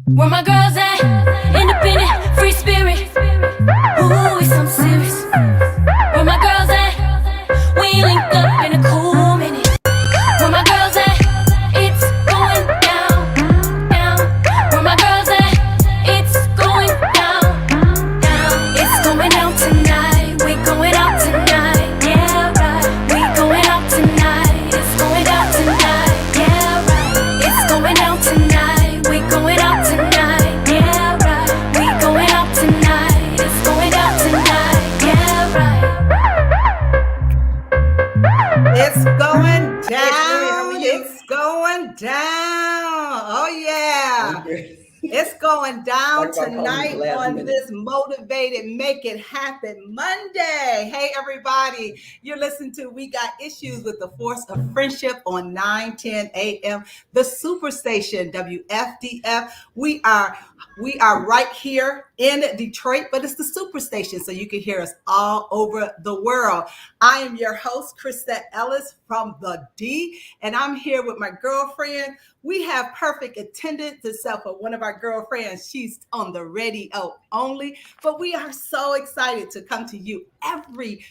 Where my girls at? Independent, free spirit. Ooh, it's some serious. Where my girls at? We linked up in a cool minute. Where my girls at? It's going down, down. Where my girls at? It's going down, down. It's going down tonight. We going out tonight. Yeah, right. We going out tonight. It's going down tonight. Yeah, right. It's going down tonight. We going out tonight. Yeah, right. We going out tonight. It's going down tonight. Yeah, right. It's going down. It's going down. Oh, yeah. It's going down tonight on this Motivated Make It Happen Monday. Hey, everybody. You're listening to We Got Issues with the Force of Friendship on 9:10 a.m. The Superstation-WFDF. We are right here in Detroit, but it's the Superstation, so you can hear us all over the world. I am your host, Crisette Ellis from the D, and I'm here with my girlfriend. We have perfect attendance except for one of our girlfriends. She's on the radio only, but we are so excited to come to you every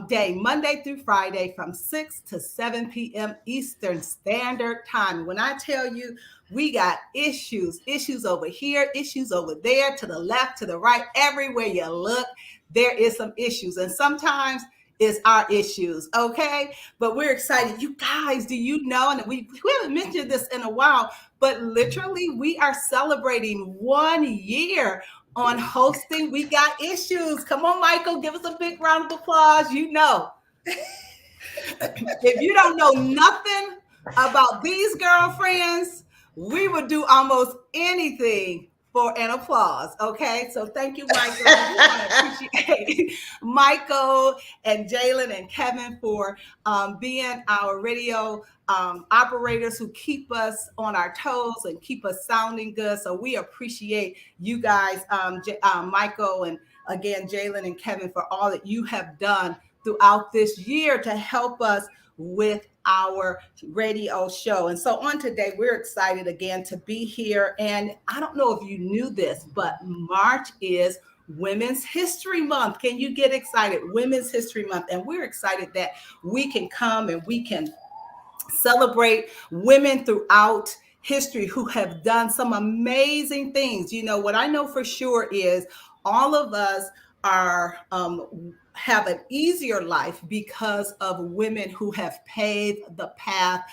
day, Monday through Friday from 6 to 7 p.m. Eastern Standard Time. When I tell you we got issues over here, issues over there, to the left, to the right, everywhere you look, there is some issues. And sometimes it's our issues, okay? But we're excited. You guys, do you know, and we haven't mentioned this in a while, but literally we are celebrating 1 year on hosting We Got Issues. Come on, Michael, give us a big round of applause. You know, if you don't know nothing about these girlfriends, we would do almost anything for an applause, okay? So thank you, Michael. We want to appreciate Michael and Jalen and Kevin for being our radio operators who keep us on our toes and keep us sounding good. So we appreciate you guys, Michael, and again, Jalen and Kevin, for all that you have done throughout this year to help us with our radio show. And so on today, we're excited again to be here. And I don't know if you knew this, but March is Women's History Month. Can you get excited? Women's History Month. And we're excited that we can come and we can celebrate women throughout history who have done some amazing things. You know, what I know for sure is all of us are have an easier life because of women who have paved the path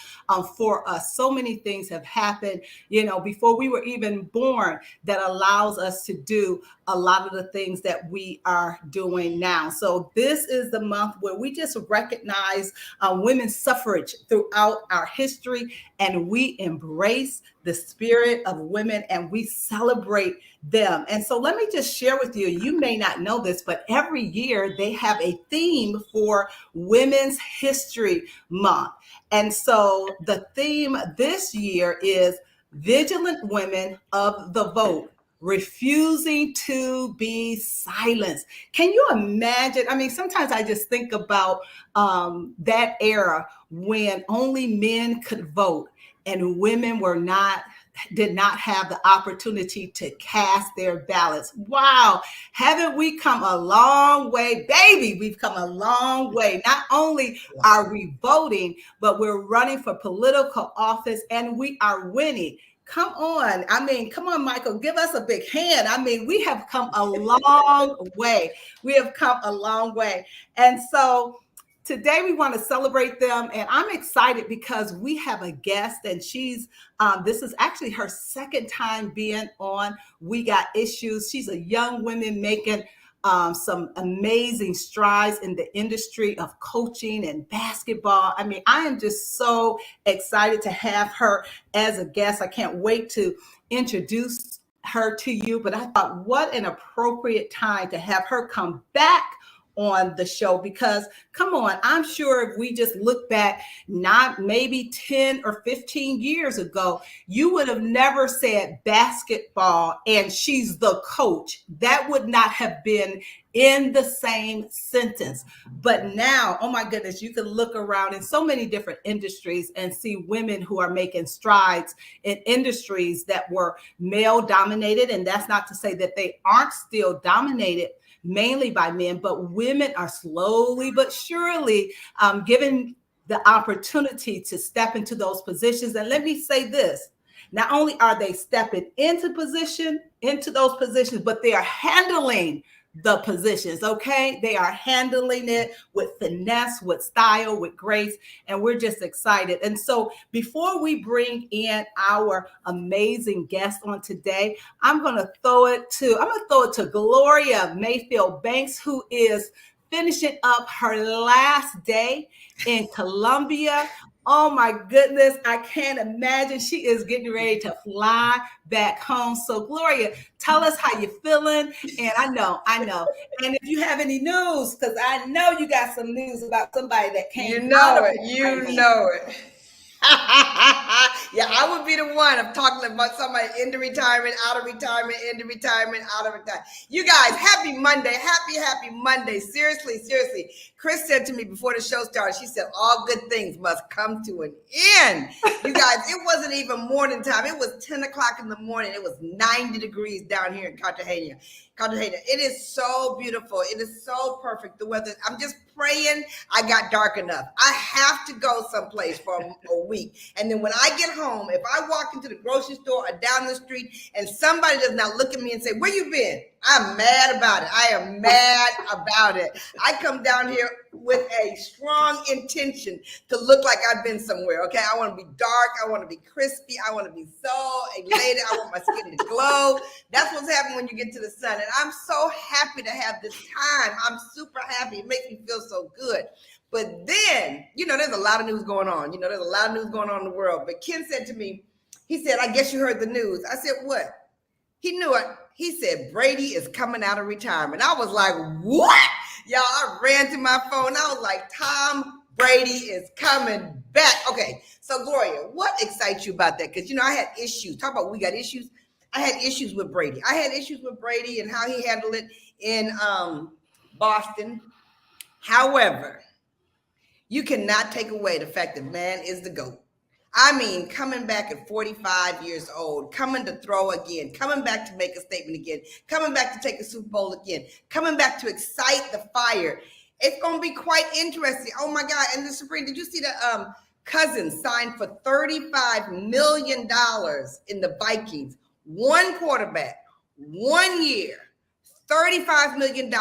for us. So many things have happened, you know, before we were even born that allows us to do a lot of the things that we are doing now. So this is the month where we just recognize women's suffrage throughout our history, and we embrace the spirit of women and we celebrate them. And so let me just share with you, you may not know this, but every year they have a theme for Women's History Month. And so the theme this year is Vigilant Women of the Vote, refusing to be silenced. Can you imagine? I mean, sometimes I just think about that era when only men could vote and women did not have the opportunity to cast their ballots. Wow, haven't we come a long way, baby? We've come a long way. Not only are we voting, but we're running for political office and we are winning. Come on. I mean, come on, Michael, give us a big hand. I mean, we have come a long way. We have come a long way. And so today we want to celebrate them, and I'm excited because we have a guest, and she's this is actually her second time being on We Got Issues. She's a young woman making some amazing strides in the industry of coaching and basketball. I mean, I am just so excited to have her as a guest. I can't wait to introduce her to you, but I thought what an appropriate time to have her come back on the show, because come on, I'm sure if we just look back, not maybe 10 or 15 years ago, you would have never said basketball and she's the coach. That would not have been in the same sentence. But now, oh my goodness, you can look around in so many different industries and see women who are making strides in industries that were male dominated. And that's not to say that they aren't still dominated mainly by men, but women are slowly but surely given the opportunity to step into those positions. And let me say this, not only are they stepping into those positions, but they are handling the positions, okay? They are handling it with finesse, with style, with grace, and we're just excited. And so before we bring in our amazing guest on today, I'm going to throw it to Gloria Mayfield Banks, who is finishing up her last day in Colombia. Oh my goodness, I can't imagine. She is getting ready to fly back home. So Gloria, tell us how you're feeling. And I know. And if you have any news, because I know you got some news about somebody that came. You know it. Yeah, I would be the one of talking about somebody into retirement, out of retirement, into retirement, out of retirement. You guys, happy Monday. Happy Monday. Seriously. Chris said to me before the show started, she said, all good things must come to an end. You guys, it wasn't even morning time. It was 10 o'clock in the morning. It was 90 degrees down here in Cartagena. It is so beautiful. It is so perfect. The weather, I'm just praying I got dark enough. I have to go someplace for a week. And then when I get home, if I walk into the grocery store or down the street and somebody does not look at me and say, where you been? I'm mad about it. I am mad about it. I come down here with a strong intention to look like I've been somewhere, okay? I want to be dark. I want to be crispy. I want to be so elated. I want my skin to glow. That's what's happening when you get to the sun. And I'm so happy to have this time. I'm super happy. It makes me feel so good. But then, there's a lot of news going on. There's a lot of news going on in the world. But Ken said to me, he said, I guess you heard the news. I said, what? He knew it. He said, Brady is coming out of retirement. I was like, what? Y'all, I ran to my phone. I was like, Tom Brady is coming back. Okay, so Gloria, what excites you about that? Because, I had issues. Talk about we got issues. I had issues with Brady. I had issues with Brady and how he handled it in Boston. However, you cannot take away the fact that man is the GOAT. I mean, coming back at 45 years old, coming to throw again, coming back to make a statement again, coming back to take a Super Bowl again, coming back to excite the fire. It's going to be quite interesting. Oh my God. And then Sabrina, did you see that Cousins signed for $35 million in the Vikings? One quarterback, 1 year, $35 million. And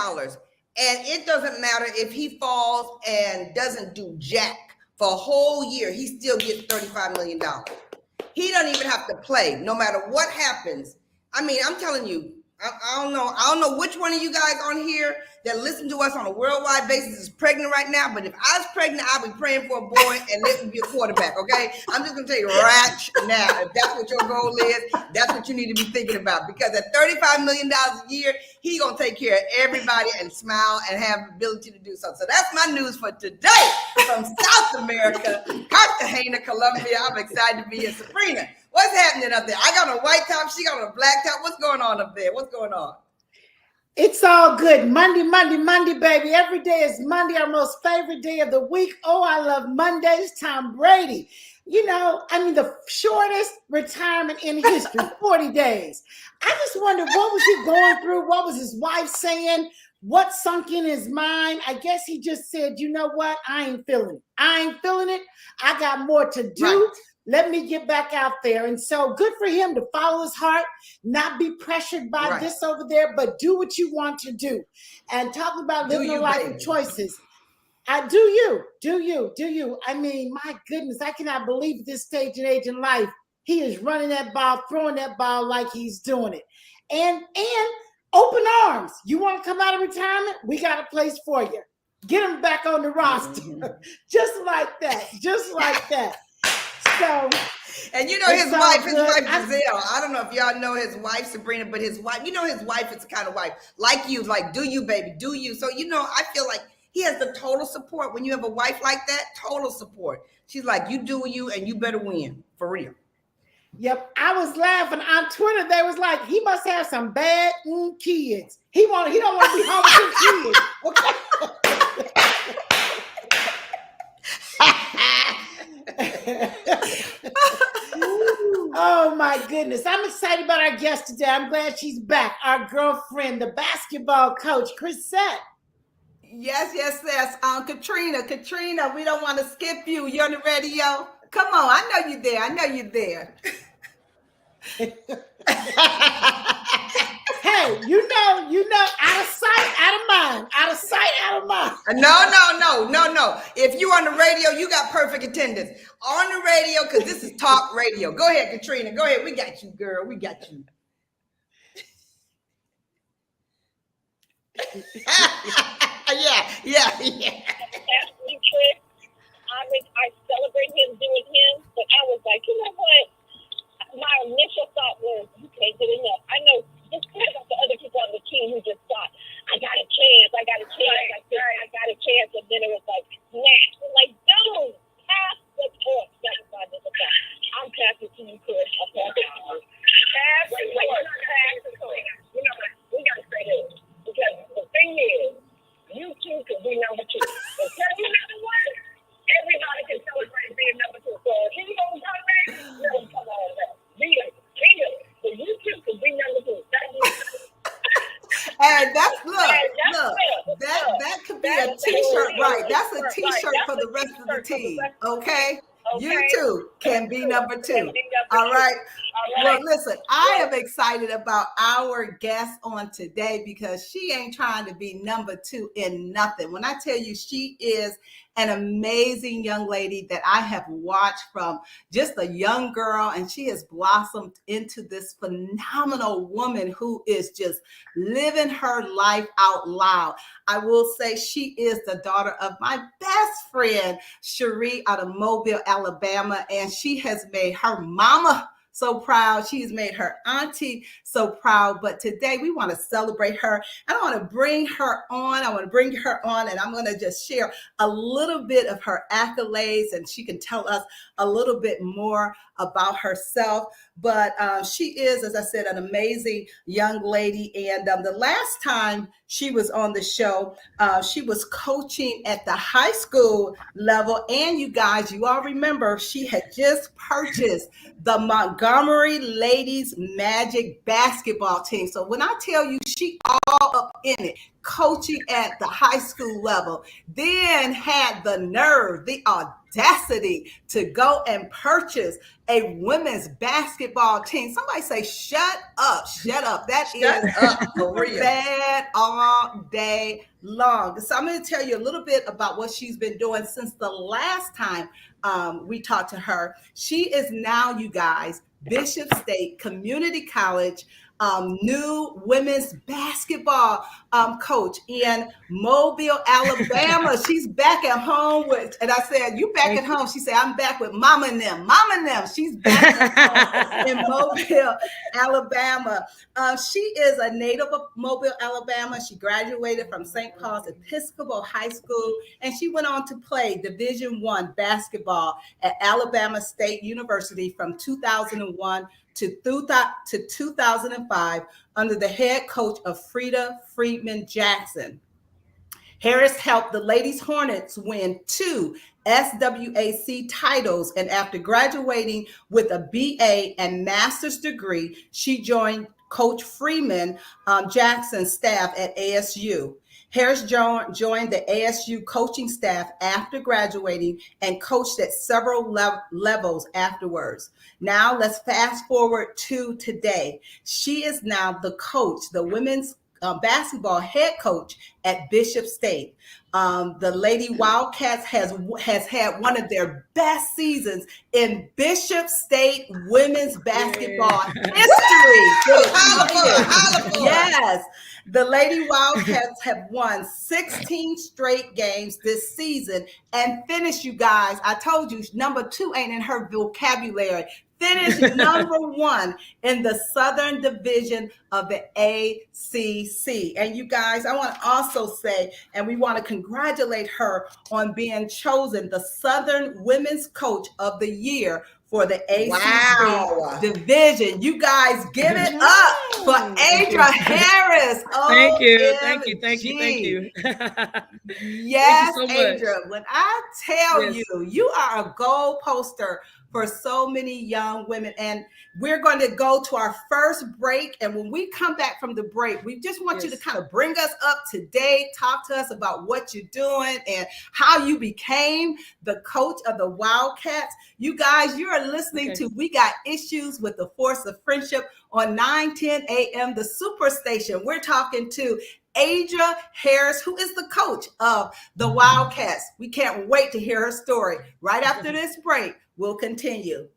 it doesn't matter if he falls and doesn't do jack. For a whole year, he still gets $35 million. He doesn't even have to play, no matter what happens. I mean, I'm telling you, I don't know which one of you guys on here that listen to us on a worldwide basis is pregnant right now, but if I was pregnant, I'd be praying for a boy and let me be a quarterback, okay? I'm just going to tell you right now, if that's what your goal is, that's what you need to be thinking about, because at $35 million a year, he's going to take care of everybody and smile and have the ability to do so. So that's my news for today from South America, Cartagena, Colombia. I'm excited to be here. Sabrina, what's happening up there? I got on a white top, she got on a black top. What's going on up there? What's going on? It's all good. Monday, baby. Every day is Monday, our most favorite day of the week. Oh, I love Mondays. Tom Brady. The shortest retirement in history, 40 days. I just wonder, what was he going through? What was his wife saying? What sunk in his mind? I guess he just said, you know what? I ain't feeling it. I got more to do. Right. Let me get back out there. And so good for him to follow his heart, not be pressured by this over there, but do what you want to do. And talk about living a life of choices. Do you. I mean, my goodness, I cannot believe at this stage and age in life, he is running that ball, throwing that ball like he's doing it. And open arms. You want to come out of retirement? We got a place for you. Get him back on the roster. Just like that. So, and you know it's his all wife good. Giselle. I don't know if y'all know his wife Sabrina, but his wife, you know, his wife is the kind of wife like you, like do you, baby, do you. So you know, I feel like he has the total support when you have a wife like that. Total support. She's like, you do you, and you better win for real. Yep, I was laughing on Twitter. They was like, he must have some bad kids. He don't want to be home with his kids. Oh my goodness. I'm excited about our guest today. I'm glad she's back. Our girlfriend, the basketball coach, Crisette. Yes. Caterina, we don't want to skip you. You're on the radio. Come on, I know you're there. Hey, you know, out of sight, out of mind. Out of sight, out of mind. No. If you on the radio, you got perfect attendance. On the radio, because this is talk radio. Go ahead, Caterina. Go ahead. We got you, girl. We got you. Yeah. I celebrate him doing him, but I was like, you know what? My initial thought was, you can't get enough. I know just think about the other people on the team who just thought, I got a chance. And then it was like, snatch. I'm like, dude, pass the torch. I'm passing to you, Chris. Pass the torch. You know what? We got to say this. Because the thing is, you two could be number two. But tell you number one, everybody can celebrate being number two. So if you don't come back, let them come on back. Be a king. So you two could be number two. And that could be a t-shirt, right? That's a t-shirt for the rest of the team. Okay? You too can be number two. All right. Well, listen, I am excited about our guest on today because she ain't trying to be number two in nothing. When I tell you she is an amazing young lady that I have watched from just a young girl, and she has blossomed into this phenomenal woman who is just living her life out loud. I will say she is the daughter of my best friend, Cherie, out of Mobile, Alabama, and she has made her mama so proud. She's made her auntie so proud. But today we want to celebrate her. And I want to bring her on. And I'm going to just share a little bit of her accolades, and she can tell us a little bit more about herself. But she is, as I said, an amazing young lady. And the last time she was on the show, she was coaching at the high school level. And you guys, you all remember, she had just purchased the Montgomery Ladies Magic basketball team. So when I tell you she all up in it, coaching at the high school level, then had the nerve, the audacity to go and purchase a women's basketball team. Somebody say, shut up. That is bad all day long. So I'm going to tell you a little bit about what she's been doing since the last time we talked to her. She is now, you guys, Bishop State Community College new women's basketball coach in Mobile, Alabama. She's back at home with, and I said, you back at home? She said, I'm back with Mama and them. She's back at home in Mobile, Alabama. She is a native of Mobile, Alabama. She graduated from St. Paul's Episcopal High School, and she went on to play Division I basketball at Alabama State University from 2001 to 2005 under the head coach of Frida Friedman Jackson. Harris helped the Ladies Hornets win 2 SWAC titles, and after graduating with a BA and master's degree, she joined Coach Freeman Jackson's staff at ASU. Harris joined the ASU coaching staff after graduating and coached at several levels afterwards. Now let's fast forward to today. She is now the coach, the women's basketball head coach at Bishop State. The Lady Wildcats has had one of their best seasons in Bishop State women's basketball history. Yes. The Lady Wildcats have won 16 straight games this season and finished, you guys, I told you, number 2 ain't in her vocabulary. Finished number 1 in the Southern Division of the ACC. And you guys, I want to also say, and we want to congratulate her on being chosen the Southern Women's Coach of the Year for the ACCC Division. You guys give it up for Adria Harris. Thank you. Thank you. Thank you. Thank you. Yes, Thank you so Adria, when I tell you, you are a goal poster for so many young women. And we're going to go to our first break. And when we come back from the break, we just want you to kind of bring us up to date, talk to us about what you're doing and how you became the coach of the Wildcats. You guys, you are listening to We Got Issues with the Force of Friendship on 9:10 a.m. the Superstation. We're talking to Adria Harris, who is the coach of the Wildcats. We can't wait to hear her story. Right after this break, we'll continue.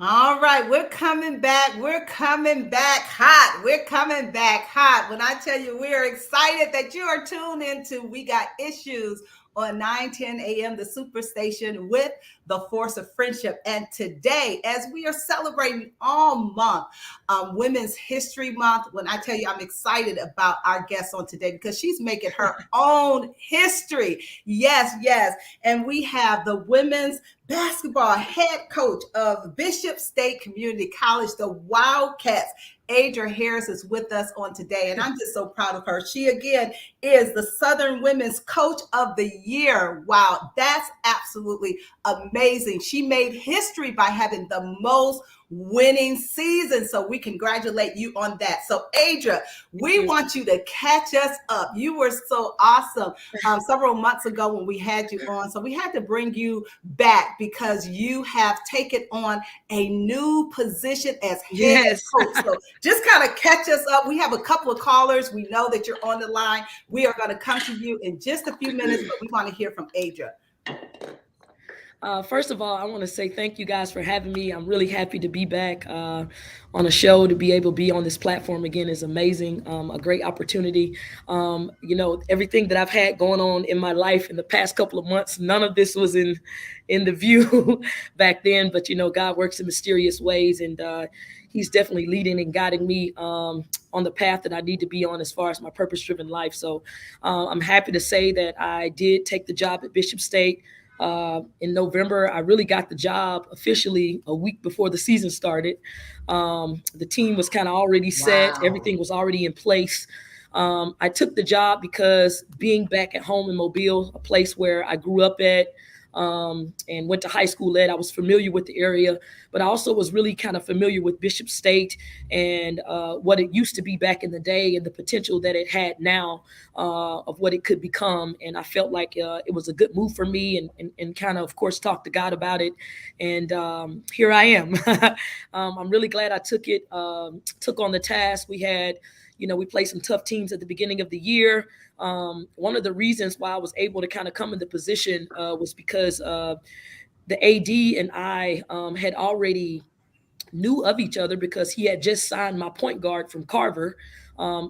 All right, we're coming back. We're coming back hot. We're coming back hot. When I tell you we're excited that you are tuned into We Got Issues on 9:10 a.m. the Superstation with the Force of Friendship. And today, as we are celebrating all month, Women's History Month, when I tell you I'm excited about our guest on today because she's making her own history. Yes, yes. And we have the women's basketball head coach of Bishop State Community College, the Wildcats. Adria Harris is with us on today, and I'm just so proud of her. She, again, is the Southern Women's Coach of the Year. Wow, that's absolutely amazing. She made history by having the most winning season. So we congratulate you on that. So Adria, we want you to catch us up. You were so awesome several months ago when we had you on. So we had to bring you back because you have taken on a new position as head coach. So just kind of catch us up. We have a couple of callers. We know that you're on the line. We are going to come to you in just a few minutes, but we want to hear from Adria. First of all, I want to say thank you guys for having me. I'm really happy to be back on a show. To be able to be on this platform again is amazing. A great opportunity. Everything that I've had going on in my life in the past couple of months, none of this was in the view back then. But, God works in mysterious ways, and he's definitely leading and guiding me on the path that I need to be on as far as my purpose-driven life. So I'm happy to say that I did take the job at Bishop State. In November, I really got the job officially a week before the season started. The team was kind of already set. Wow. Everything was already in place. I took the job because being back at home in Mobile, a place where I grew up at, and went to high school at, I was familiar with the area, but I also was really kind of familiar with Bishop State and what it used to be back in the day and the potential that it had now of what it could become. And I felt like it was a good move for me and kind of course, talked to God about it. And here I am. I'm really glad I took on the task. We had, we played some tough teams at the beginning of the year. One of the reasons why I was able to kind of come in the position was because the AD and I had already knew of each other because he had just signed my point guard from Carver.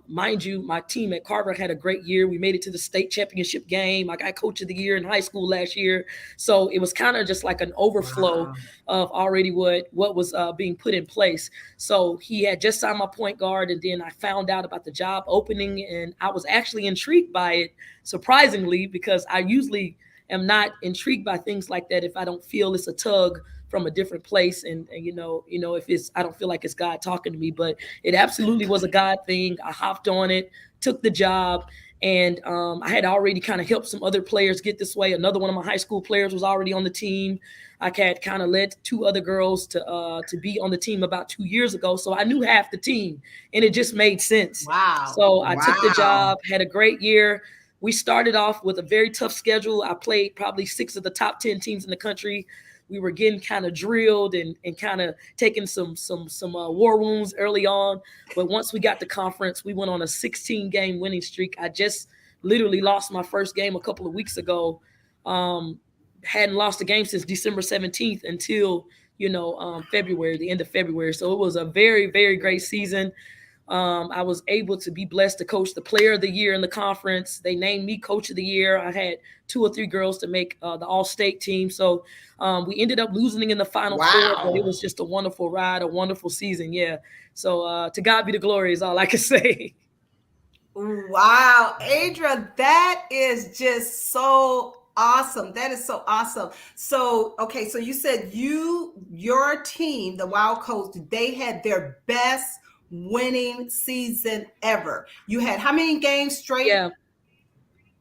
Mind you, my team at Carver had a great year. We made it to the state championship game. I got coach of the year in high school last year. So it was kind of just like an overflow of already what was being put in place. So he had just signed my point guard, and then I found out about the job opening, and I was actually intrigued by it, surprisingly, because I usually am not intrigued by things like that if I don't feel it's a tug from a different place. And if I don't feel like it's God talking to me, but it absolutely was a God thing. I hopped on it, took the job, and I had already kind of helped some other players get this way. Another one of my high school players was already on the team. I had kind of led two other girls to be on the team about 2 years ago. So I knew half the team, and it just made sense. Wow. So I took the job, had a great year. We started off with a very tough schedule. I played probably 6 of the top 10 teams in the country. We were getting kind of drilled and kind of taking some war wounds early on. But once we got to conference, we went on a 16-game winning streak. I just literally lost my first game a couple of weeks ago. Hadn't lost a game since December 17th until, February, the end of February. So it was a very, very great season. I was able to be blessed to coach the player of the year in the conference. They named me coach of the year. I had 2 or 3 girls to make the all-state team. So we ended up losing in the Final Four, but it was just a wonderful ride, a wonderful season. Yeah. So to God be the glory is all I can say. Wow. Adria, that is just so awesome. That is so awesome. So, okay. So you said your team, the Wild Coast, they had their best winning season ever. You had how many games straight? Yeah.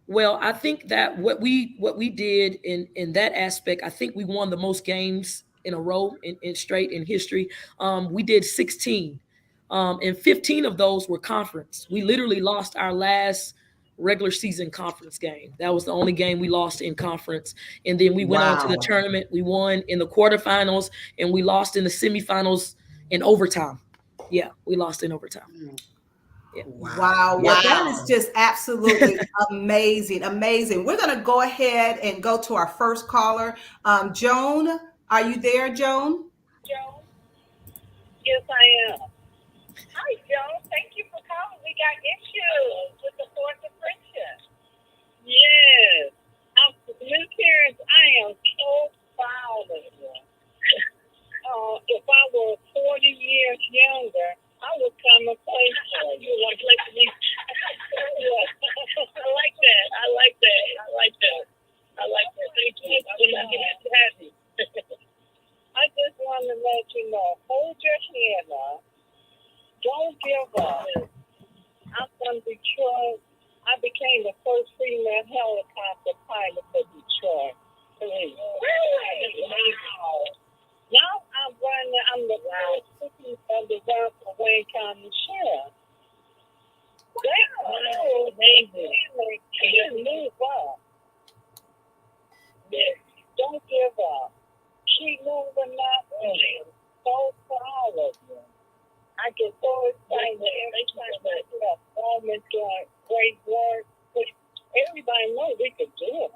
Well, I think that what we did in that aspect, I think we won the most games in a row in straight in history. We did 16, and 15 of those were conference. We literally lost our last regular season conference game. That was the only game we lost in conference. And then we went on to the tournament. We won in the quarterfinals, and we lost in the semifinals in overtime. Yeah, we lost in overtime. Yeah. Wow. That is just absolutely amazing. We're going to go ahead and go to our first caller. Joan, are you there, Joan? Joan? Yes, I am. Hi, Joan. Thank you for calling. We got issues with the Force of Friendship. Yes. Miss Harris, I am so proud of you. If I were 40 years younger, I would come and play for you. Want to play for me? I like that. Thank you. I'm happy. I just want to let you know, hold your head up. Don't give up. Just move up. Yes. Don't give up. Keep moving up. I'm so proud of you. I get so excited every time that you have always doing great work. Everybody knows we could do it.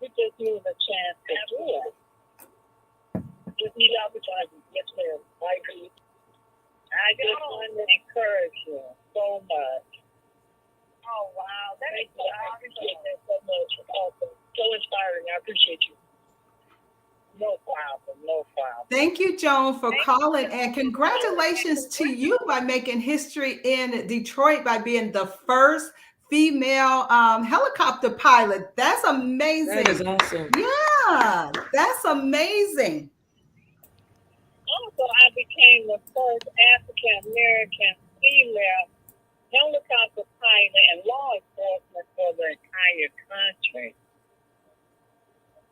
We just need a chance to do it. Just need opportunity. Yes, ma'am. I agree. I just want to encourage you so much. Oh, wow. I appreciate that so much. Awesome. So inspiring. I appreciate you. No problem. No problem. Thank you, Joan, for calling, and congratulations to you by making history in Detroit by being the first female helicopter pilot. That's amazing. That is awesome. Yeah, that's amazing. Also, I became the first African American female helicopter pilot and law enforcement for the entire country.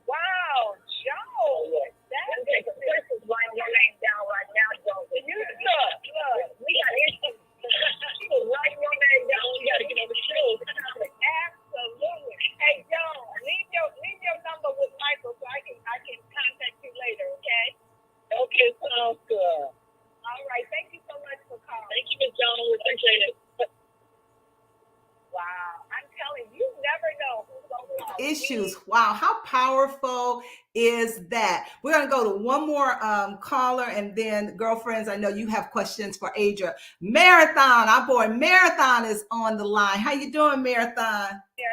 Wow, Joe, this is writing your name down right now, Joe. Look, we got issues. She was writing your name down. We got to get on the show. Absolutely. Hey, Joe, leave your number with Michael so I can contact you later, okay? Okay, sounds good. All right, thank you so much for calling. Thank you, Ms. Jones. We appreciate it. Wow, I'm telling you, you never know who's going to call. Issues. Wow, how powerful is that? We're going to go to one more caller, and then, girlfriends, I know you have questions for Adria. Marathon, our boy Marathon is on the line. How you doing, Marathon? Hey,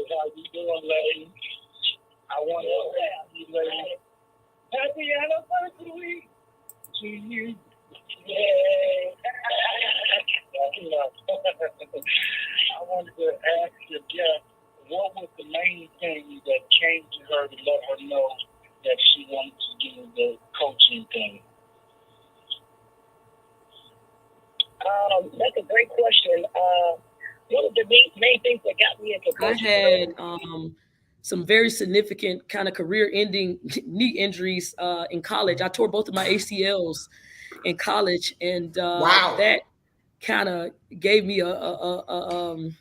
how you doing, lady? I want to tell you, lady, happy anniversary to you. Yay. I wanted to ask you, Jeff, what was the main thing that came to her to let her know that she wanted to do the coaching thing? That's a great question. One of the main things that got me into coaching. I had some very significant kind of career-ending knee injuries in college. I tore both of my ACLs in college, and that kind of gave me a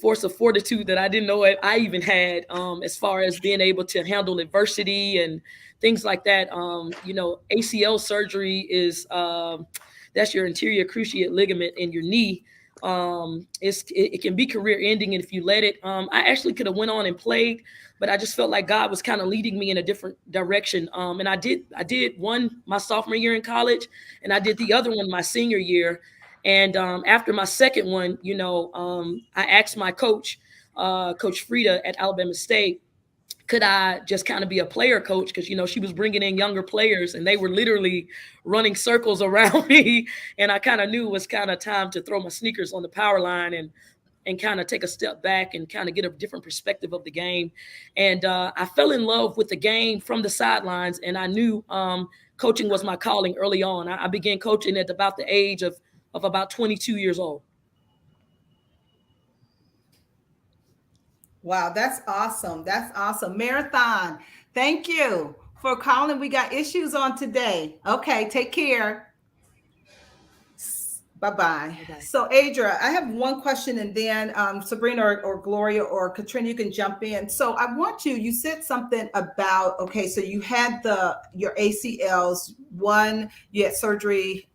force of fortitude that I didn't know I even had, as far as being able to handle adversity and things like that. ACL surgery is that's your anterior cruciate ligament in your knee. It can be career ending, and if you let it, I actually could have went on and played, but I just felt like God was kind of leading me in a different direction. And I did one my sophomore year in college, and I did the other one my senior year. And after my second one, I asked my coach, Coach Frida at Alabama State, could I just kind of be a player coach? Because, she was bringing in younger players and they were literally running circles around me. And I kind of knew it was kind of time to throw my sneakers on the power line and kind of take a step back and kind of get a different perspective of the game. And I fell in love with the game from the sidelines. And I knew coaching was my calling early on. I began coaching at about the age of about 22 years old. Wow, that's awesome. That's awesome. Marathon, thank you for calling. We got issues on today. Okay, take care. Bye-bye. So, Adria, I have one question, and then Sabrina or Gloria or Caterina, you can jump in. So I want you said something about, okay, so you had your ACLs, you had surgery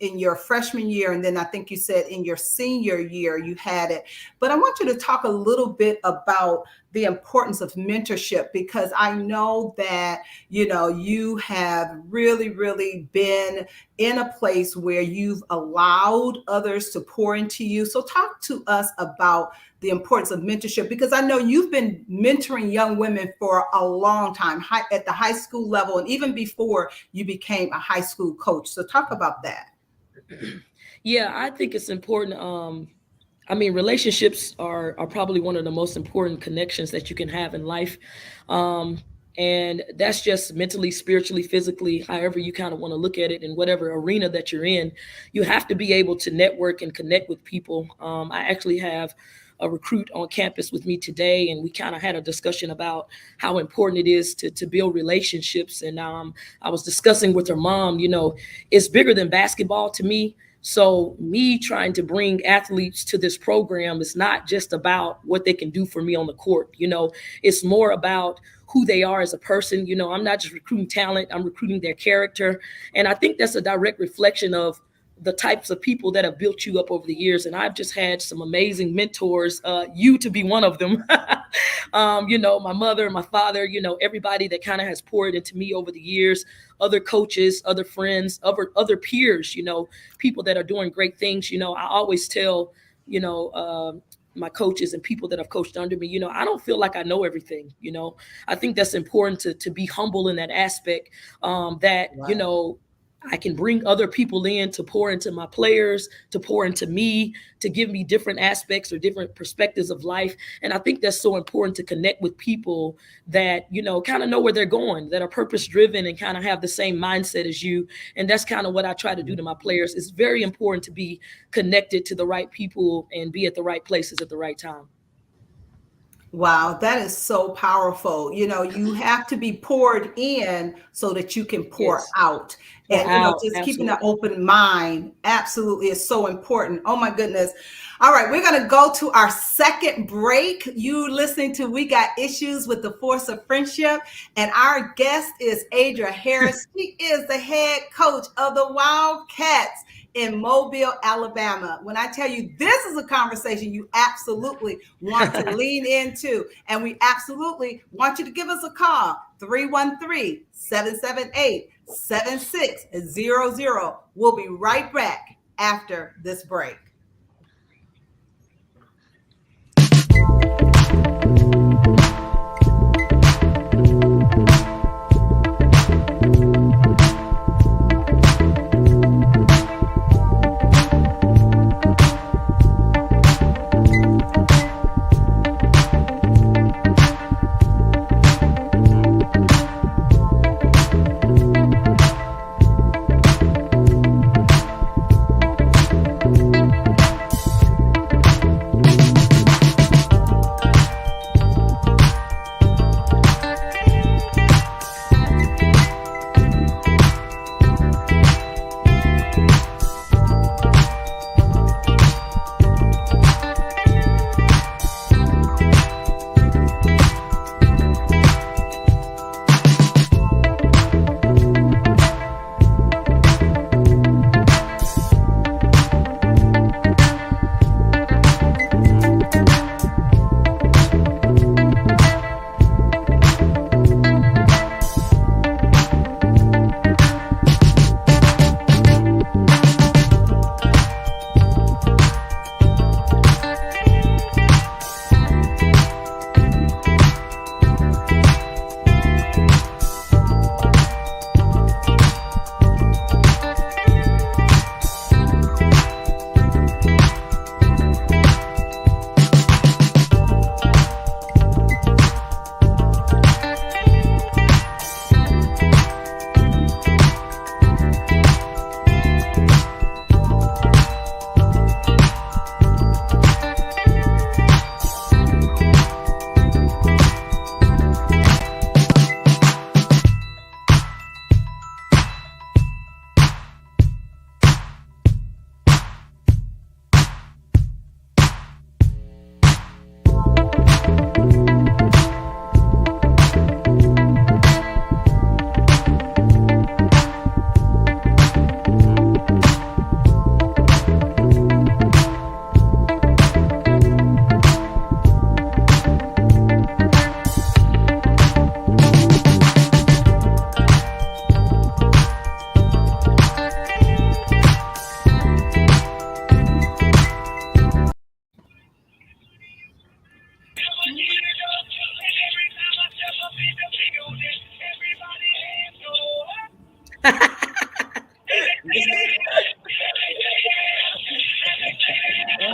in your freshman year, and then I think you said in your senior year you had it. But I want you to talk a little bit about the importance of mentorship, because I know that, you have really, really been in a place where you've allowed others to pour into you. So talk to us about the importance of mentorship, because I know you've been mentoring young women for a long time at the high school level and even before you became a high school coach. So talk about that. Yeah, I think it's important. Relationships are probably one of the most important connections that you can have in life. And that's just mentally, spiritually, physically, however you kind of want to look at it, in whatever arena that you're in. You have to be able to network and connect with people. I actually have a recruit on campus with me today, and we kind of had a discussion about how important it is to build relationships. And I was discussing with her mom, it's bigger than basketball to me. So me trying to bring athletes to this program is not just about what they can do for me on the court. It's more about who they are as a person. I'm not just recruiting talent, I'm recruiting their character. And I think that's a direct reflection of the types of people that have built you up over the years. And I've just had some amazing mentors, you to be one of them. My mother, my father, everybody that kind of has poured into me over the years, other coaches, other friends, other peers, people that are doing great things. I always tell, my coaches and people that have coached under me, I don't feel like I know everything. I think that's important to be humble in that aspect, that, Right. I can bring other people in to pour into my players, to pour into me, to give me different aspects or different perspectives of life. And I think that's so important to connect with people that, kind of know where they're going, that are purpose driven and kind of have the same mindset as you. And that's kind of what I try to do to my players. It's very important to be connected to the right people and be at the right places at the right time. Wow, that is so powerful. You have to be poured in so that you can pour Yes. out. Pour And, out, just keeping an absolutely. open mind absolutely is so important. Oh my goodness. All right, we're going to go to our second break. You listening to We Got Issues with the Force of Friendship. And our guest is Adria Harris. She is the head coach of the Wildcats in Mobile, Alabama. When I tell you this is a conversation you absolutely want to lean into, and we absolutely want you to give us a call, 313-778-7600. We'll be right back after this break.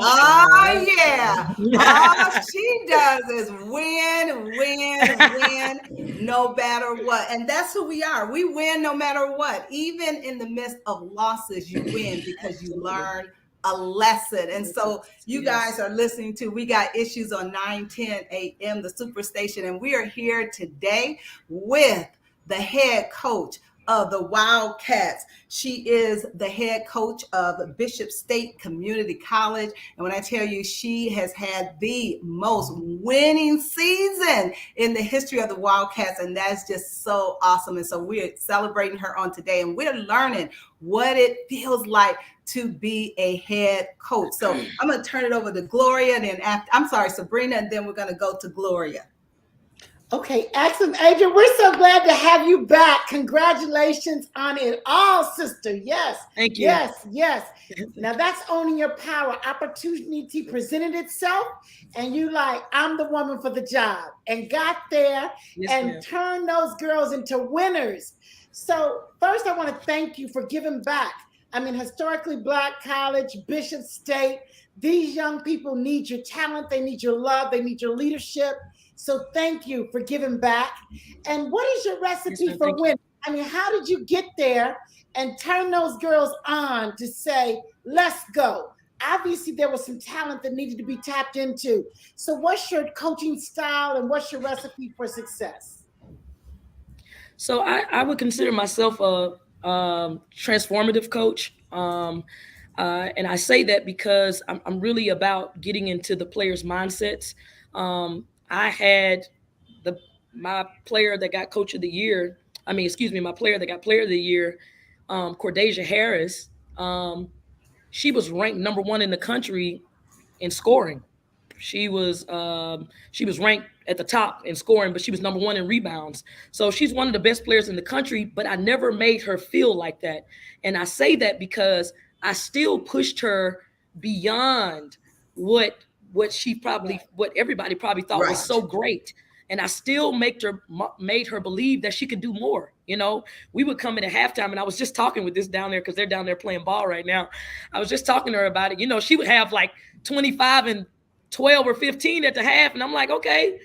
Oh, yeah. All she does is win, win, win, no matter what. And that's who we are. We win no matter what. Even in the midst of losses, you win because you learn a lesson. And so you guys are listening to We Got Issues on 910 a.m., the Superstation. And we are here today with the head coach of the Wildcats. She is the head coach of Bishop State Community College. And when I tell you, she has had the most winning season in the history of the Wildcats. And that's just so awesome. And so we're celebrating her on today, and we're learning what it feels like to be a head coach. So I'm going to turn it over to Gloria, and then Sabrina, and then we're going to go to Gloria. Okay, excellent, Adria. We're so glad to have you back. Congratulations on it all, sister. Yes. Thank you. Yes. Now that's owning your power. Opportunity presented itself, and you like, I'm the woman for the job, and got there and turned those girls into winners. So first, I want to thank you for giving back. I mean, historically Black college, Bishop State, these young people need your talent. They need your love. They need your leadership. So thank you for giving back. And what is your recipe for winning? I mean, how did you get there and turn those girls on to say, let's go? Obviously, there was some talent that needed to be tapped into. So what's your coaching style and what's your recipe for success? So I would consider myself a transformative coach. And I say that because I'm really about getting into the players' mindsets. I had my player that got coach of the year. My player that got player of the year, Caterina Harris. She was ranked number 1 in the country in scoring. She was ranked at the top in scoring, but she was number 1 in rebounds. So she's one of the best players in the country, but I never made her feel like that. And I say that because I still pushed her beyond what everybody probably thought was so great. And I still made her believe that she could do more. You know, we would come in at halftime, and I was just talking with this down there because they're down there playing ball right now. I was just talking to her about it. You know, she would have like 25 and 12 or 15 at the half. And I'm like, okay,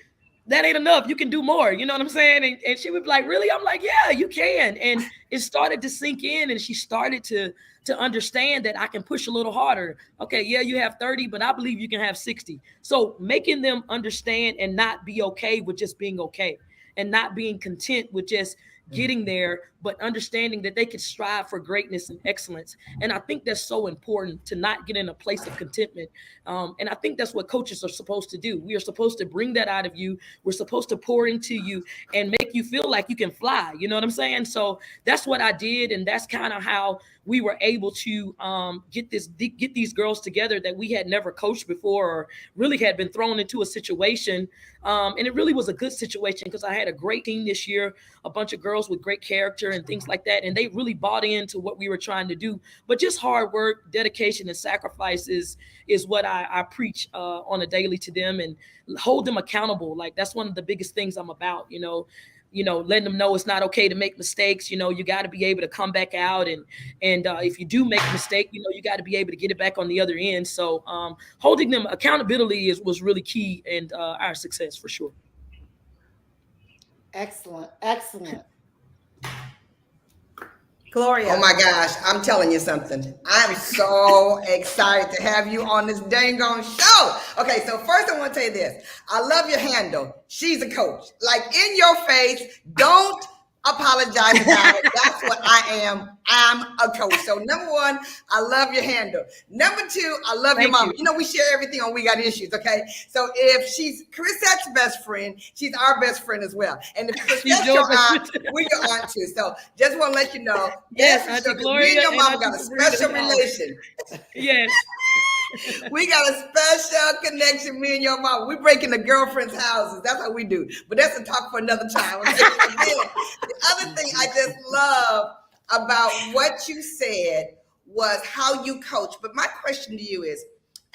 that ain't enough. You can do more. You know what I'm saying? And she would be like, really? I'm like, yeah, you can. And it started to sink in, and she started to understand that I can push a little harder. Okay, yeah, you have 30, but I believe you can have 60. So making them understand and not be okay with just being okay, and not being content with just getting there, but understanding that they can strive for greatness and excellence. And I think that's so important, to not get in a place of contentment. And I think that's what coaches are supposed to do. We are supposed to bring that out of you. We're supposed to pour into you and make you feel like you can fly. You know what I'm saying? So that's what I did. And that's kind of how we were able to get these girls together that we had never coached before, or really had been thrown into a situation. And it really was a good situation, because I had a great team this year, a bunch of girls with great character and things like that. And they really bought into what we were trying to do. But just hard work, dedication, and sacrifices is what I preach on a daily to them, and hold them accountable. Like, that's one of the biggest things I'm about, you know, letting them know it's not okay to make mistakes. You know, you got to be able to come back out, and if you do make a mistake, you know, you got to be able to get it back on the other end. So holding them accountability was really key, and our success for sure. Excellent. Gloria. Oh my gosh, I'm telling you something. I'm so excited to have you on this dang on show. Okay, so first I want to tell you this. I love your handle. She's a coach. Like, in your face, don't apologize about it. That's what I am. I'm a coach. So number 1, I love your handle. Number 2, I love your mama. You know, we share everything on We Got Issues, okay? So if she's Crisette's best friend, she's our best friend as well. And if Crisette's your aunt, we're your aunt too. So just want to let you know. Yes, Auntie Gloria, me and your mama and got a special relation. Yes. We got a special connection, me and your mom. We break into girlfriends' houses. That's how we do. But that's a talk for another time. Okay? The other thing I just love about what you said was how you coach. But my question to you is,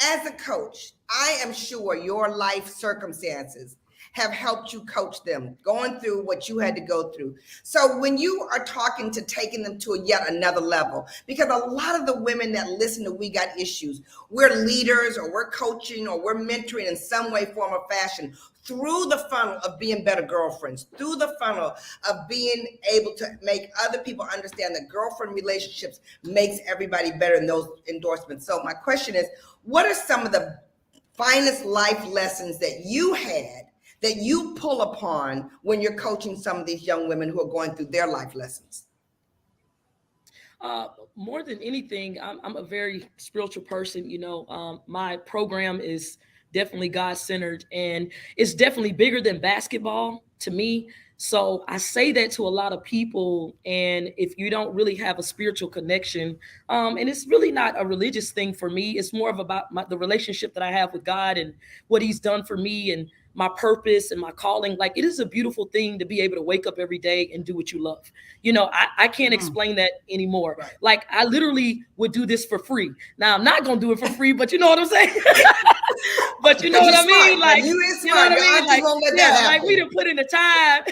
as a coach, I am sure your life circumstances have helped you coach them, going through what you had to go through. So when you are talking to taking them to yet another level, because a lot of the women that listen to We Got Issues, we're leaders, or we're coaching, or we're mentoring in some way, form, or fashion, through the funnel of being better girlfriends, through the funnel of being able to make other people understand that girlfriend relationships makes everybody better in those endorsements. So my question is, what are some of the finest life lessons that you had that you pull upon when you're coaching some of these young women who are going through their life lessons? More than anything, I'm a very spiritual person. My program is definitely God-centered, and it's definitely bigger than basketball to me. So I say that to a lot of people, and if you don't really have a spiritual connection, and it's really not a religious thing for me, it's more of about the relationship that I have with God and what He's done for me and my purpose and my calling. Like, it is a beautiful thing to be able to wake up every day and do what you love. I can't explain that anymore. Right. Like, I literally would do this for free. Now, I'm not going to do it for free, but you know what I'm saying? But you know what I mean? Like, you is you know what smart. I mean? Like, won't let that like happen. we didn't put in the time.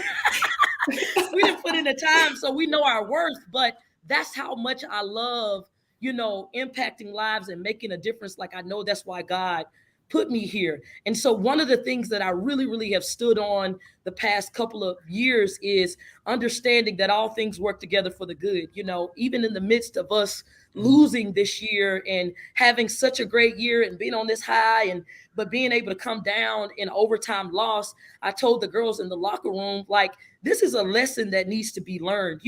We didn't put in the time, so we know our worth. But that's how much I love, impacting lives and making a difference. Like, I know that's why God put me here. And so one of the things that I really, really have stood on the past couple of years is understanding that all things work together for the good. Even in the midst of us losing this year and having such a great year and being on this high, but being able to come down in overtime loss, I told the girls in the locker room, like, this is a lesson that needs to be learned.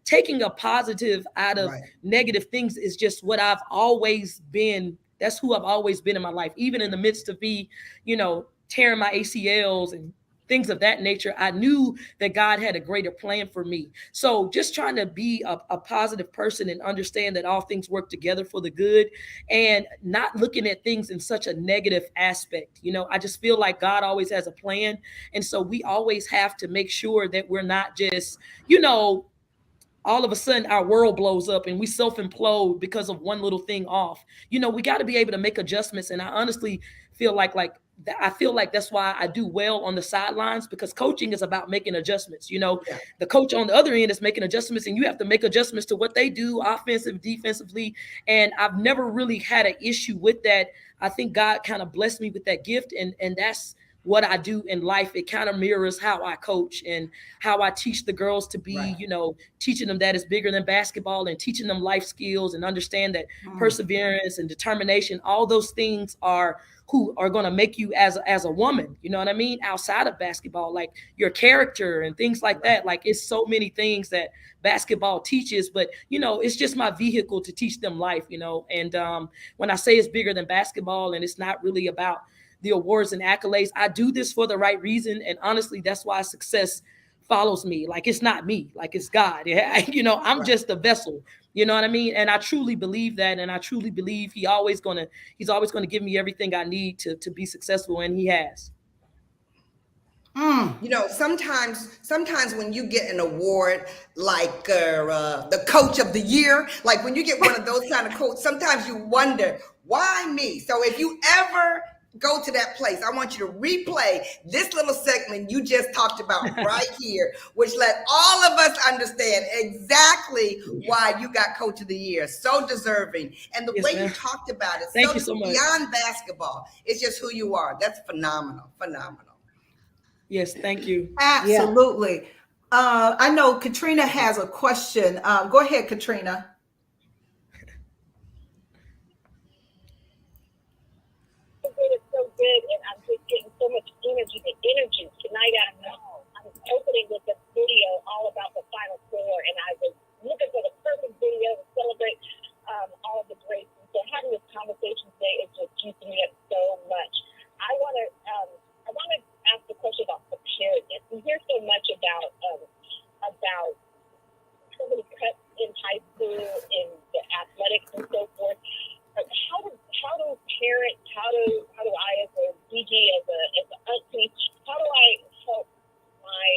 Taking a positive out of negative things is just what I've always been. That's who I've always been in my life. Even in the midst of me, tearing my ACLs and things of that nature, I knew that God had a greater plan for me. So just trying to be a positive person and understand that all things work together for the good, and not looking at things in such a negative aspect. I just feel like God always has a plan. And so we always have to make sure that we're not just, all of a sudden our world blows up and we self-implode because of one little thing off. We got to be able to make adjustments. And I honestly feel like that's why I do well on the sidelines, because coaching is about making adjustments. The coach on the other end is making adjustments, and you have to make adjustments to what they do, offensive, defensively. And I've never really had an issue with that. I think God kind of blessed me with that gift, and that's what I do in life. It kind of mirrors how I coach and how I teach the girls to be, teaching them that it's bigger than basketball, and teaching them life skills, and understand that perseverance and determination, all those things are who are going to make you as a woman, you know what I mean? Outside of basketball, like your character and things like that. Like, it's so many things that basketball teaches, but it's just my vehicle to teach them life, and when I say it's bigger than basketball and it's not really about the awards and accolades, I do this for the right reason. And honestly, that's why success follows me. Like, it's not me, like, it's God. I'm just a vessel, you know what I mean? And I truly believe that. And I truly believe he's always going to give me everything I need to be successful. And he has. Sometimes when you get an award like the coach of the year, like when you get one of those kind of quotes, sometimes you wonder, why me? So if you ever go to that place, I want you to replay this little segment you just talked about right here, which let all of us understand exactly why you got coach of the year. So deserving. And the way you talked about it, Thank you so much. Beyond basketball, it's just who you are. That's phenomenal. Yes, thank you. Absolutely. I know Caterina has a question. Go ahead, Caterina. It's so good, and I'm just getting so much energy. The energy tonight, I was opening with a video all about the Final Four, and I was looking for the perfect video to celebrate all the greats. And so having this conversation today is just juicing me up so much. I want to ask the question about preparedness. We hear so much about so many cuts in high school, in the athletics and so forth. How do parents, how do I as a DG, as an auntie, how do I help my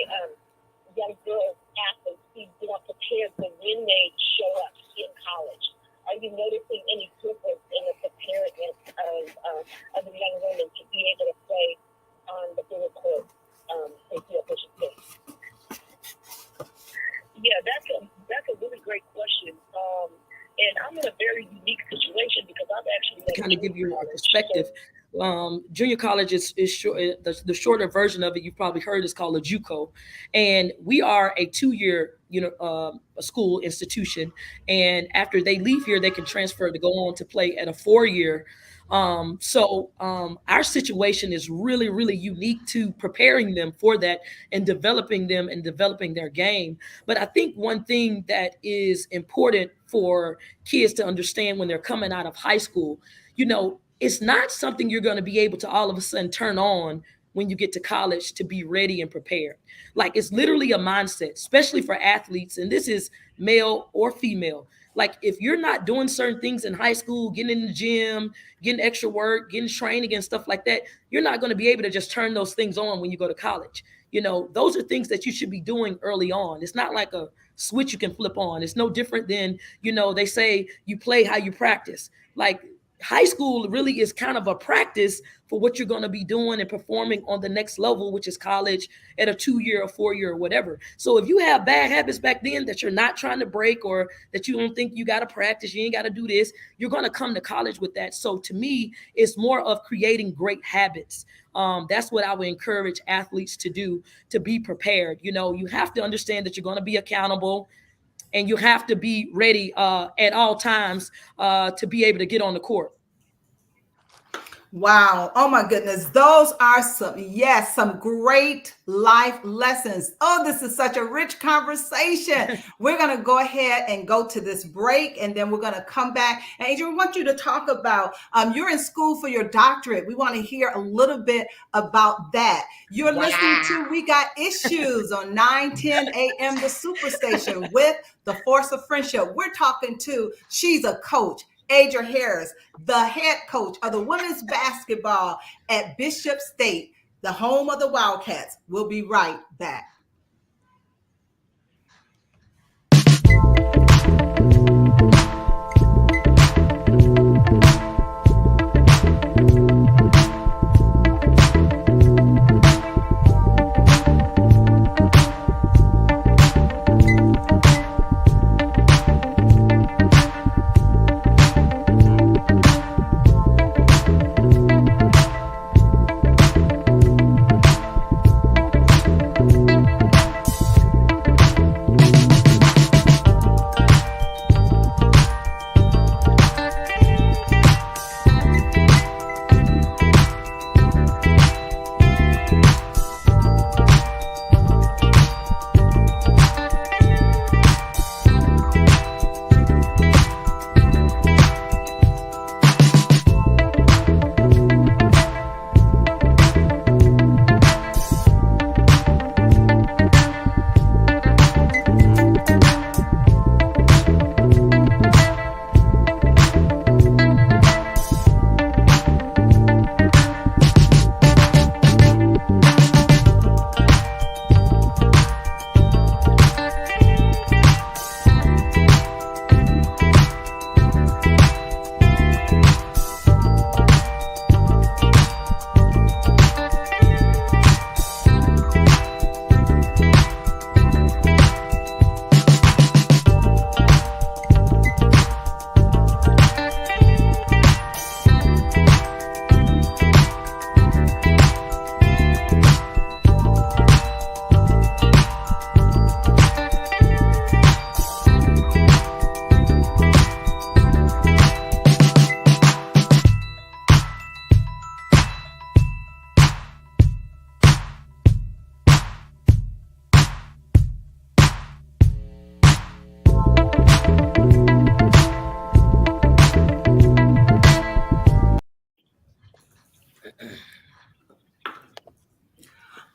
young girls, athletes, be more prepared for when they show up in college? Are you noticing any difference in the preparedness of the young women to be able to play on the bigger court in field? Yeah, that's a really great question. And I'm in a very unique situation because I've actually to kind of give you a perspective. Junior college is short. The shorter version of it, you've probably heard, is called a JUCO, and we are a 2-year, a school institution. And after they leave here, they can transfer to go on to play at a 4-year. So our situation is really, really unique to preparing them for that and developing them and developing their game. But I think one thing that is important for kids to understand when they're coming out of high school. You know, it's not something you're going to be able to all of a sudden turn on when you get to college to be ready and prepared. Like, it's literally a mindset, especially for athletes. And this is male or female. Like, if you're not doing certain things in high school, getting in the gym, getting extra work, getting training and stuff like that, you're not going to be able to just turn those things on when you go to college. You know, those are things that you should be doing early on. It's not like a switch you can flip on. It's no different than, you know, they say you play how you practice. Like, high school really is kind of a practice for what you're going to be doing and performing on the next level, which is college at a 2-year or 4-year or whatever. So if you have bad habits back then that you're not trying to break, or that you don't think you got to practice, you ain't got to do this, you're going to come to college with that. So to me, it's more of creating great habits. That's what I would encourage athletes to do, to be prepared. You know, you have to understand that you're going to be accountable, and you have to be ready at all times to be able to get on the court. Wow. Oh my goodness. Those are some great life lessons. Oh, this is such a rich conversation. We're going to go ahead and go to this break, and then we're going to come back. And Adria, we want you to talk about, you're in school for your doctorate. We want to hear a little bit about that. You're listening to We Got Issues on 9:10 a.m. The Superstation with The Force of Friendship. We're talking to, she's a coach, Adria Harris, the head coach of the women's basketball at Bishop State, the home of the Wildcats. We'll be right back.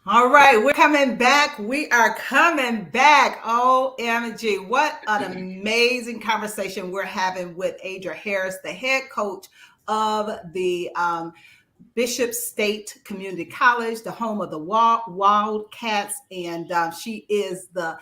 All right, we're coming back. We are coming back. OMG, what an amazing conversation we're having with Adria Harris, the head coach of the Bishop State Community College, the home of the Wildcats, and she is the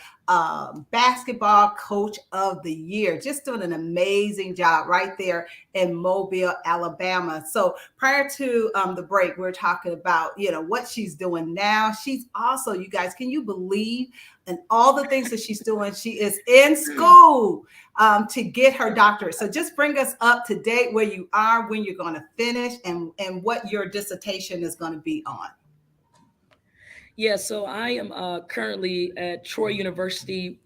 basketball coach of the year. Just doing an amazing job right there in Mobile, Alabama. So prior to the break, we're talking about, you know, what she's doing now. She's also, you guys, can you believe, and all the things that she's doing? She is in school to get her doctorate. So just bring us up to date where you are, when you're going to finish, and what your dissertation is going to be on. Yeah, so I am currently at Troy University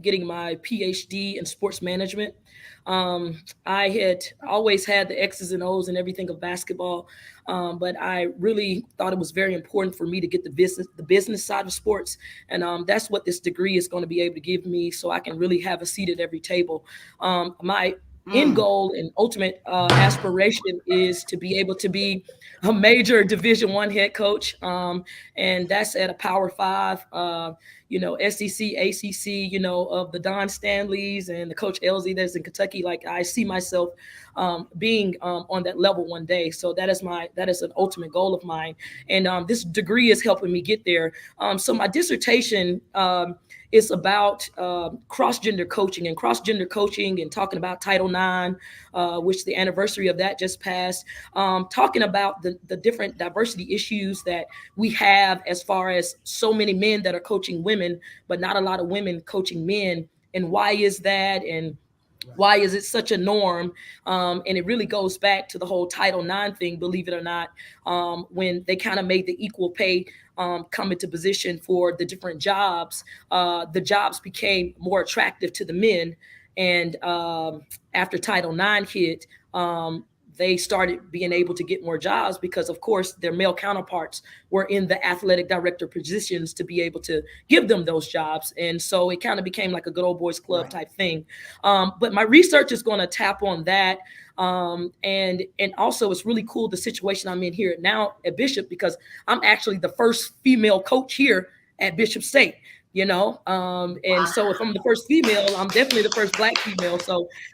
getting my PhD in sports management. I had always had the X's and O's and everything of basketball, but I really thought it was very important for me to get the business side of sports, and that's what this degree is going to be able to give me, so I can really have a seat at every table. My end goal and ultimate aspiration is to be able to be a major Division I head coach, and that's at a Power 5. SEC, ACC, of the Don Stanleys and the Coach Elsie that's in Kentucky. Like, I see myself being on that level one day. So that is an ultimate goal of mine. And this degree is helping me get there. So my dissertation is about cross-gender coaching and talking about Title IX, which the anniversary of that just passed, talking about the different diversity issues that we have as far as so many men that are coaching women, but not a lot of women coaching men. And why is that? And why is it such a norm? And it really goes back to the whole Title IX thing, believe it or not, when they kind of made the equal pay come into position for the different jobs. The jobs became more attractive to the men. And after Title IX hit, they started being able to get more jobs because, of course, their male counterparts were in the athletic director positions to be able to give them those jobs. And so it kind of became like a good old boys club type thing. But my research is going to tap on that. And also it's really cool, the situation I'm in here now at Bishop, because I'm actually the first female coach here at Bishop State. So if I'm the first female, I'm definitely the first Black female.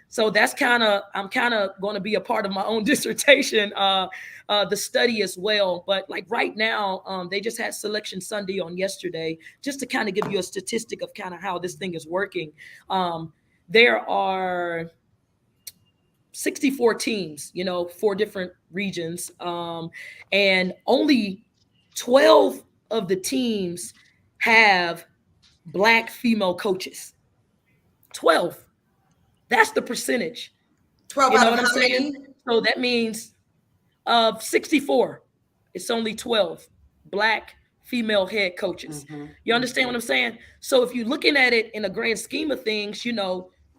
So that's I'm kind of going to be a part of my own dissertation, the study as well. But like right now, they just had Selection Sunday on yesterday, just to kind of give you a statistic of kind of how this thing is working. There are 64 teams, 4 different regions, and only 12 of the teams have Black female coaches. 12. That's the percentage. 12 You know out what of I'm how saying? many? So that means of 64, it's only 12 Black female head coaches. You understand what I'm saying? So if you're looking at it in a grand scheme of things,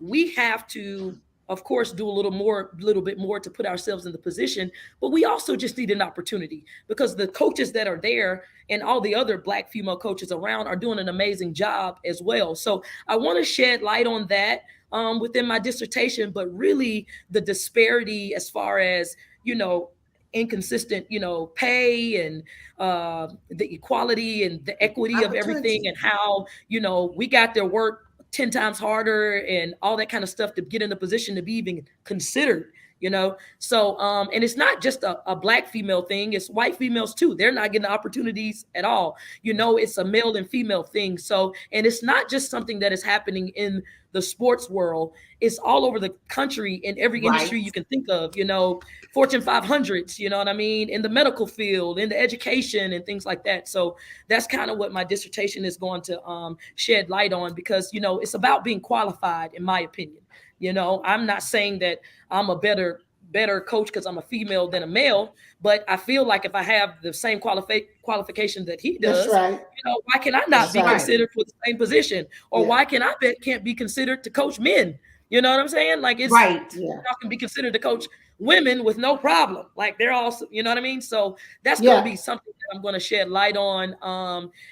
we have to, of course, do a little bit more to put ourselves in the position, but we also just need an opportunity, because the coaches that are there and all the other Black female coaches around are doing an amazing job as well. So I want to shed light on that within my dissertation, but really the disparity as far as, inconsistent, pay and the equality and the equity of everything, and how, we got their work 10 times harder and all that kind of stuff to get in a position to be even considered, So, and it's not just a Black female thing, it's white females too. They're not getting opportunities at all. It's a male and female thing. So, and it's not just something that is happening in the sports world. It's all over the country in every industry you can think of, Fortune 500s, you know what I mean? In the medical field, in the education and things like that. So that's kind of what my dissertation is going to shed light on, because, it's about being qualified, in my opinion. I'm not saying that I'm a better coach because I'm a female than a male, but I feel like if I have the same qualification that he does, why can I not be considered for the same position? Or why can't be considered to coach men? You know what I'm saying? Like, it's I can be considered to coach women with no problem. Like, they're all, you know what I mean? So that's going to be something that I'm going to shed light on,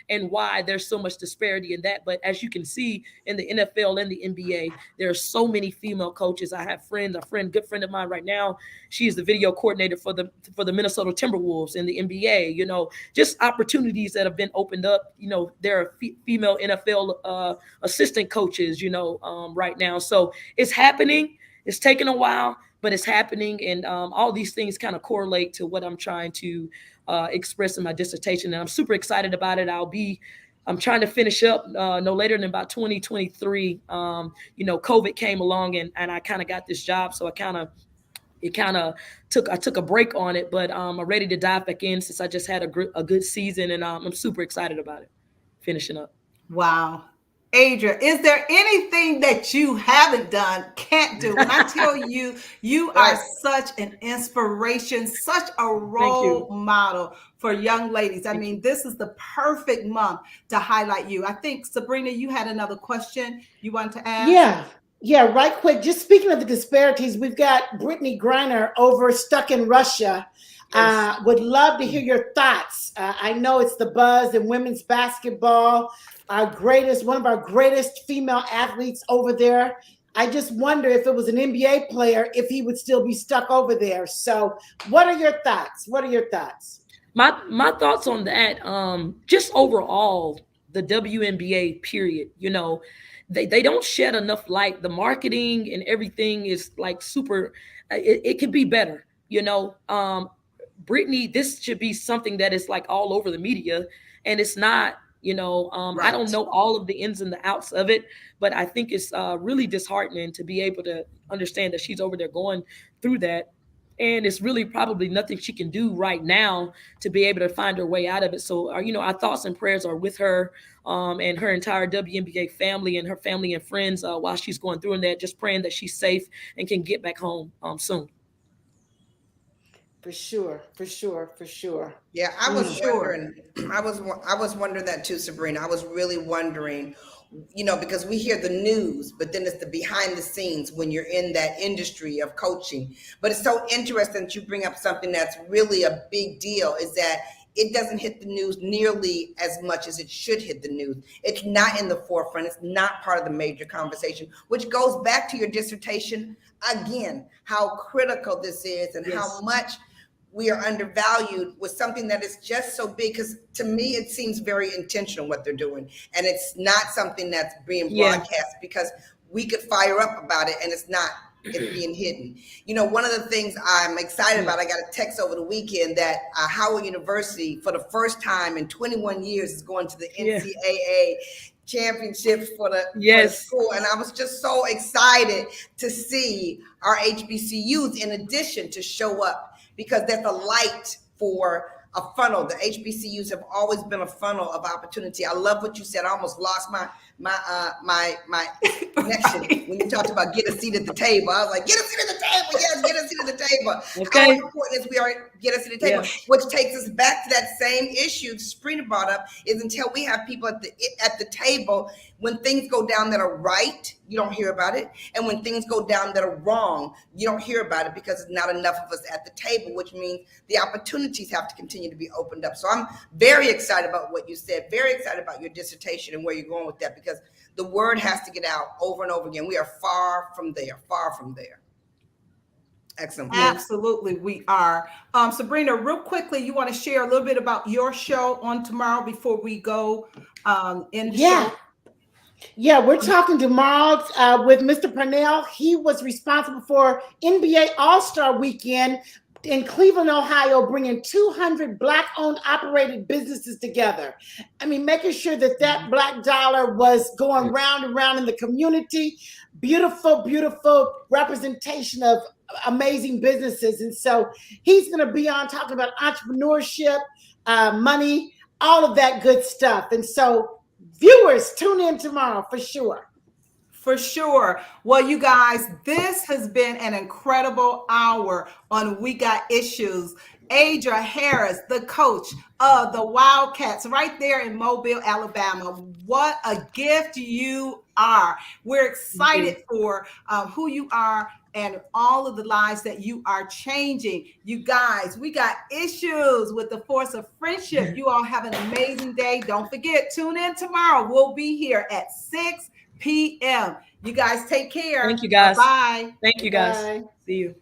and why there's so much disparity in that. But as you can see in the NFL and the NBA, there are so many female coaches. I have a good friend of mine right now. She is the video coordinator for the Minnesota Timberwolves in the NBA. Just opportunities that have been opened up. There are female NFL assistant coaches, right now. So it's happening. It's taken a while, but it's happening. And all these things kind of correlate to what I'm trying to express in my dissertation. And I'm super excited about it. I'm trying to finish up no later than about 2023. COVID came along and I kind of got this job. So I took a break on it, but I'm ready to dive back in since I just had a good season, and I'm super excited about it, finishing up. Wow. Adria, is there anything that you haven't done, can't do? When I tell you, you are such an inspiration, such a role model for young ladies. I mean, this is the perfect month to highlight you. I think, Sabrina, you had another question you wanted to ask? Yeah, right quick. Just speaking of the disparities, we've got Brittany Griner over stuck in Russia. Would love to hear your thoughts. I know it's the buzz in women's basketball. One of our greatest female athletes over there. I just wonder if it was an NBA player, if he would still be stuck over there. So what are your thoughts? My thoughts on that, just overall, the WNBA period, they don't shed enough light. The marketing and everything is like super, it could be better, Brittany, this should be something that is like all over the media, and it's not, I don't know all of the ins and the outs of it, but I think it's really disheartening to be able to understand that she's over there going through that. And it's really probably nothing she can do right now to be able to find her way out of it. So, our thoughts and prayers are with her and her entire WNBA family and her family and friends while she's going through that, just praying that she's safe and can get back home soon. For sure. Yeah, I was wondering. I was wondering that too, Sabrina. I was really wondering, because we hear the news, but then it's the behind the scenes when you're in that industry of coaching. But it's so interesting that you bring up something that's really a big deal, is that it doesn't hit the news nearly as much as it should hit the news. It's not in the forefront. It's not part of the major conversation, which goes back to your dissertation again, how critical this is and how much we are undervalued with something that is just so big. Because to me, it seems very intentional what they're doing. And it's not something that's being broadcast because we could fire up about it and it's being hidden. One of the things I'm excited about, I got a text over the weekend that Howard University, for the first time in 21 years, is going to the NCAA championships for the school. And I was just so excited to see our HBCUs in addition to show up, because there's a light for a funnel. The HBCUs have always been a funnel of opportunity. I love what you said. I almost lost my connection when you talked about get a seat at the table. I was like, get a seat at the table. Yes, get a seat at the table. How important is we are get a seat at the table? Which takes us back to that same issue Sabrina brought up, is until we have people at the table, when things go down that are right, you don't hear about it. And when things go down that are wrong, you don't hear about it because there's not enough of us at the table, which means the opportunities have to continue to be opened up. So I'm very excited about what you said, very excited about your dissertation and where you're going with that, because the word has to get out over and over again. We are far from there. Excellent. Absolutely, we are. Sabrina, real quickly, you want to share a little bit about your show on tomorrow before we go in the show? Yeah, we're talking tomorrow with Mr. Purnell. He was responsible for NBA All-Star Weekend in Cleveland, Ohio, bringing 200 Black-owned operated businesses together. I mean, making sure that Black dollar was going round and round in the community. Beautiful, beautiful representation of amazing businesses. And so he's going to be on talking about entrepreneurship, money, all of that good stuff. And so viewers, tune in tomorrow for sure. For sure. Well, you guys, this has been an incredible hour on We Got Issues. Adria Harris, the coach of the Wildcats right there in Mobile, Alabama. What a gift you are. We're excited for who you are and all of the lives that you are changing. You guys, we got issues with the force of friendship. You all have an amazing day. Don't forget, tune in tomorrow. We'll be here at 6 p.m. You guys take care. Thank you, guys. Bye. Thank you, guys. Bye. See you.